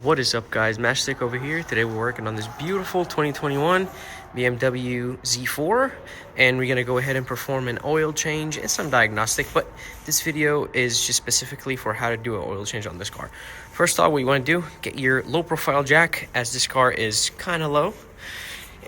What is up, guys? Matchstick over here. Today we're working on this beautiful 2021 BMW Z4, and we're gonna go ahead and perform an oil change and some diagnostic, but this video is just specifically for how to do an oil change on this car. First off, what you want to do, get your low profile jack, as this car is kind of low,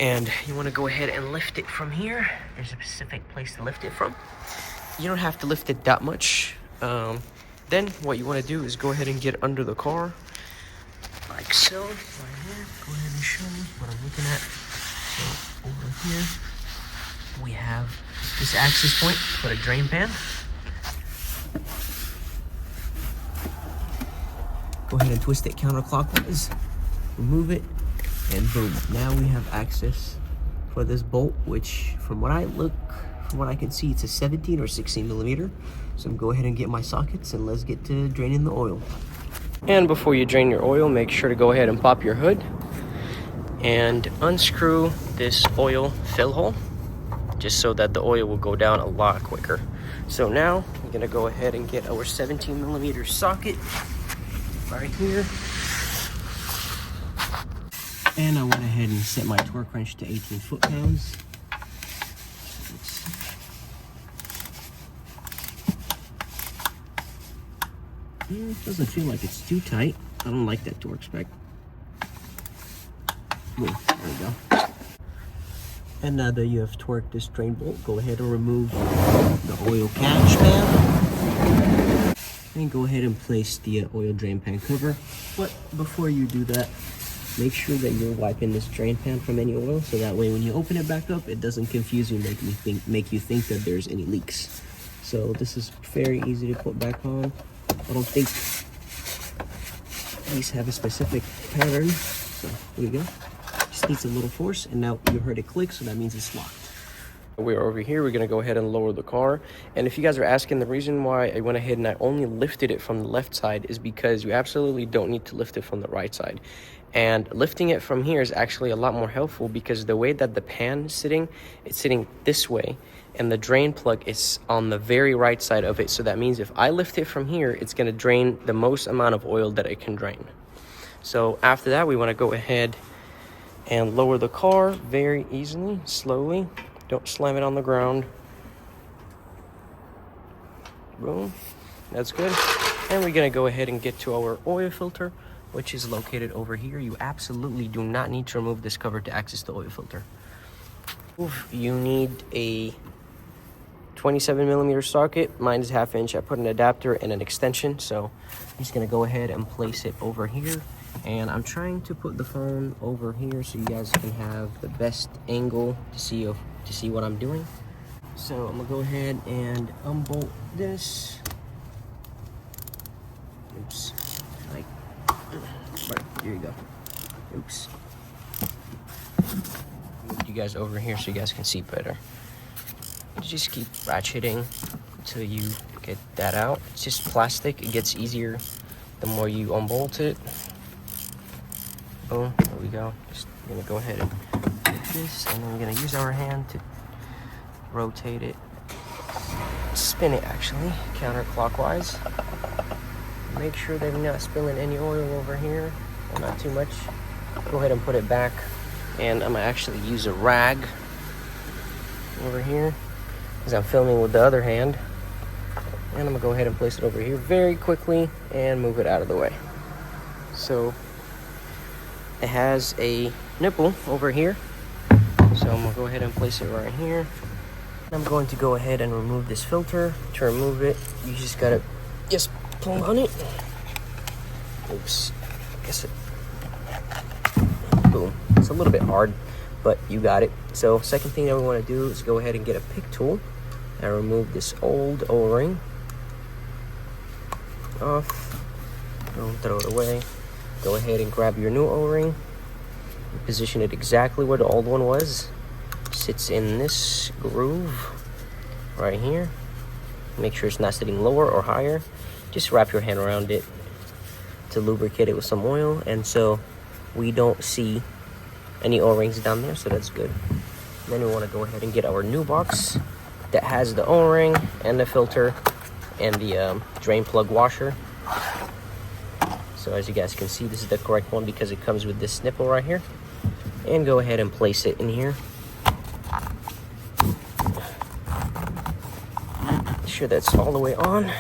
and you want to go ahead and lift it from here. There's a specific place to lift it from. You don't have to lift it that much. Then what you want to do is go ahead and get under the car like so, right here. Go ahead and show me what I'm looking at. So over here, we have this access point for a drain pan. Go ahead and twist it counterclockwise, remove it, and boom. Now we have access for this bolt, which from what I can see, it's a 17 or 16 millimeter. So I'm go ahead and get my sockets and let's get to draining the oil. And before you drain your oil, make sure to go ahead and pop your hood and unscrew this oil fill hole, just so that the oil will go down a lot quicker. So now we're gonna go ahead and get our 17 millimeter socket right here. And I went ahead and set my torque wrench to 18 foot-pounds. It doesn't feel like it's too tight. I don't like that torque spec. There we go. And now that you have torqued this drain bolt, go ahead and remove the oil catch pan. And go ahead and place the oil drain pan cover. But before you do that, make sure that you're wiping this drain pan from any oil, so that way when you open it back up, it doesn't confuse you, make you think that there's any leaks. So this is very easy to put back on. I don't think these have a specific pattern, so here we go. Just needs a little force, and now you heard it click, so that means it's locked. We're over here. We're gonna go ahead and lower the car. And if you guys are asking, the reason why I went ahead and I only lifted it from the left side is because you absolutely don't need to lift it from the right side. And lifting it from here is actually a lot more helpful, because the way that the pan is sitting, it's sitting this way, and the drain plug is on the very right side of it. So that means if I lift it from here, it's gonna drain the most amount of oil that it can drain. So after that, we wanna go ahead and lower the car very easily, slowly. Don't slam it on the ground. Boom, that's good. And we're gonna go ahead and get to our oil filter, which is located over here. You absolutely do not need to remove this cover to access the oil filter. You need a 27 millimeter socket. Mine is 1/2 inch. I put an adapter and an extension, so I'm just gonna go ahead and place it over here. And I'm trying to put the phone over here so you guys can have the best angle to see what I'm doing. So I'm gonna go ahead and unbolt this. Oops, like right, here you go. Oops. Move you guys over here so you guys can see better. Just keep ratcheting until you get that out. It's just plastic. It gets easier the more you unbolt it. Boom, there we go. Just gonna go ahead and put this, and then we're gonna use our hand to rotate it, spin it actually, counterclockwise. Make sure that you're not spilling any oil over here, or not too much. Go ahead and put it back, and I'm gonna actually use a rag over here, because I'm filming with the other hand. And I'm gonna go ahead and place it over here very quickly and move it out of the way. So it has a nipple over here, so I'm gonna go ahead and place it right here. I'm going to go ahead and remove this filter. To remove it, you just gotta pull on it. Oops, boom. It's a little bit hard, but you got it. So second thing that we want to do is go ahead and get a pick tool and remove this old O-ring off. Don't throw it away. Go ahead and grab your new O-ring, position it exactly where the old one was. Sits in this groove right here. Make sure it's not sitting lower or higher. Just wrap your hand around it to lubricate it with some oil, and so we don't see any O-rings down there, so that's good. Then we want to go ahead and get our new box that has the O-ring and the filter and the drain plug washer. So as you guys can see, this is the correct one because it comes with this nipple right here. And go ahead and place it in here. Make sure that's all the way on.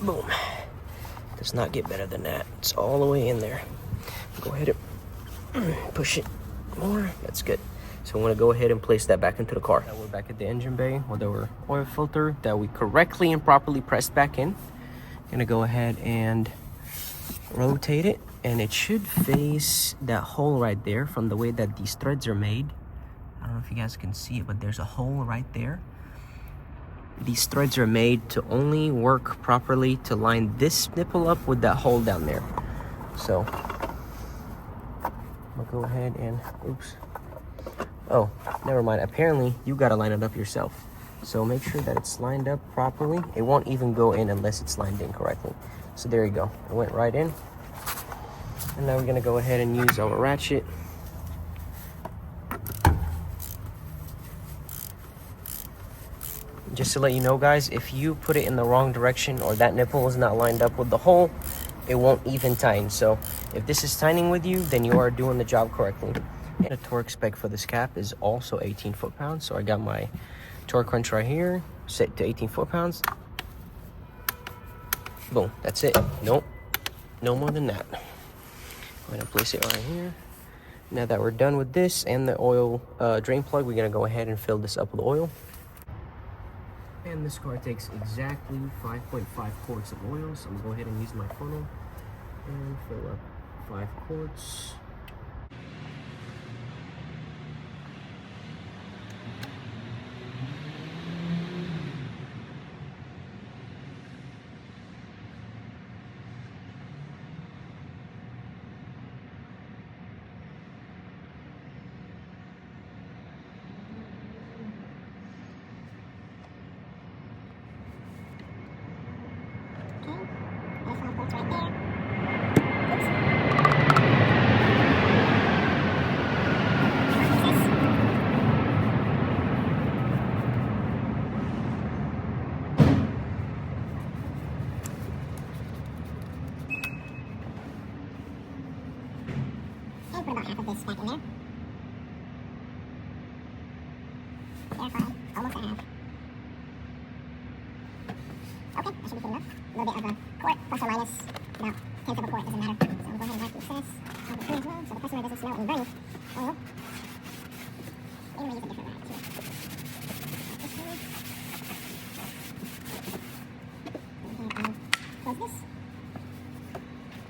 Boom. Does not get better than that. It's all the way in there. Go ahead and push it more. That's good. So I'm going to go ahead and place that back into the car. Now we're back at the engine bay with our oil filter that we correctly and properly pressed back in. Going to go ahead and rotate it, and it should face that hole right there from the way that these threads are made. I don't know if you guys can see it, but there's a hole right there. These threads are made to only work properly to line this nipple up with that hole down there. So I'm gonna go ahead and, oops. Oh, never mind. Apparently you gotta line it up yourself. So make sure that it's lined up properly. It won't even go in unless it's lined in correctly. So there you go. It went right in. And now we're gonna go ahead and use our ratchet. Just to let you know, guys, if you put it in the wrong direction or that nipple is not lined up with the hole, it won't even tighten. So if this is tightening with you, then you are doing the job correctly. And the torque spec for this cap is also 18 foot-pounds. So I got my torque wrench right here, set to 18 foot-pounds. Boom, that's it. Nope, no more than that. I'm gonna place it right here. Now that we're done with this and the oil drain plug, we're gonna go ahead and fill this up with oil. And this car takes exactly 5.5 quarts of oil. So I'm gonna go ahead and use my funnel and fill up 5 quarts. Put about half of this back in there. There, fine. Almost at half. Okay, that should be good enough. A little bit of a quart, plus or minus about 1/10 of a quart, doesn't matter. So I'm going to go ahead and wipe the excess of the clean as well, so the customer doesn't smell any burning oil. Maybe we'll use a different rag too. This one. Go ahead and close this.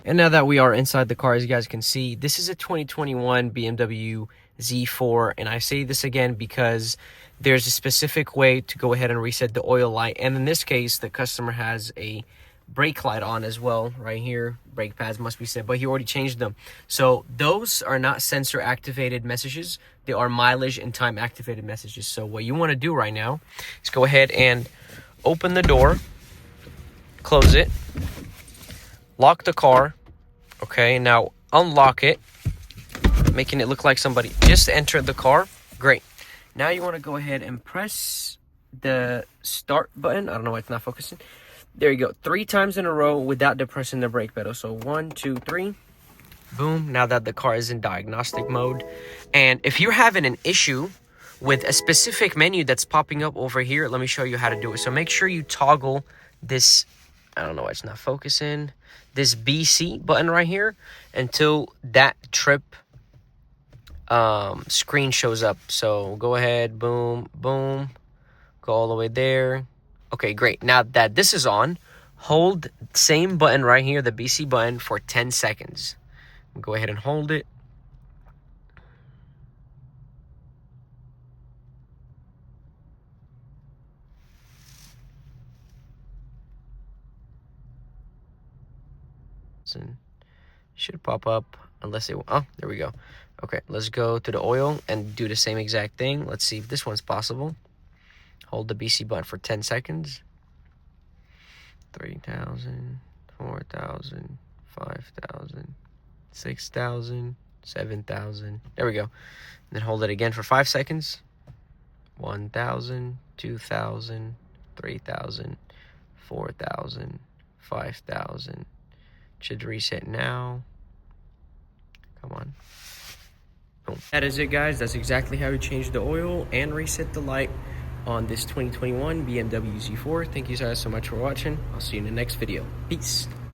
And now that we are inside the car, as you guys can see, this is a 2021 BMW Z4. And I say this again because there's a specific way to go ahead and reset the oil light. And in this case, the customer has a brake light on as well right here. Brake pads must be set, but he already changed them. So those are not sensor activated messages. They are mileage and time activated messages. So what you want to do right now is go ahead and open the door, close it, lock the car. Okay, now unlock it, making it look like somebody just entered the car. Great. Now you want to go ahead and press the start button. I don't know why it's not focusing. There you go. 3 times in a row without depressing the brake pedal. So 1, 2, 3. Boom. Now that the car is in diagnostic mode. And if you're having an issue with a specific menu that's popping up over here, let me show you how to do it. So make sure you toggle this, I don't know why it's not focusing, this BC button right here until that trip screen shows up. So go ahead, boom, boom, go all the way there. Okay, great. Now that this is on, hold same button right here, the BC button, for 10 seconds. Go ahead and hold it. And should pop up unless it, oh, there we go. Okay, let's go to the oil and do the same exact thing. Let's see if this one's possible. Hold the BC button for 10 seconds. 3,000, 4,000, 5,000, 6,000, 7,000. There we go. And then hold it again for 5 seconds. 1,000, 2,000, 3,000, 4,000, 5,000. Should reset now. Come on. Boom. That is it, guys. That's exactly how you change the oil and reset the light on this 2021 BMW Z4. Thank you guys so much for watching. I'll see you in the next video. Peace.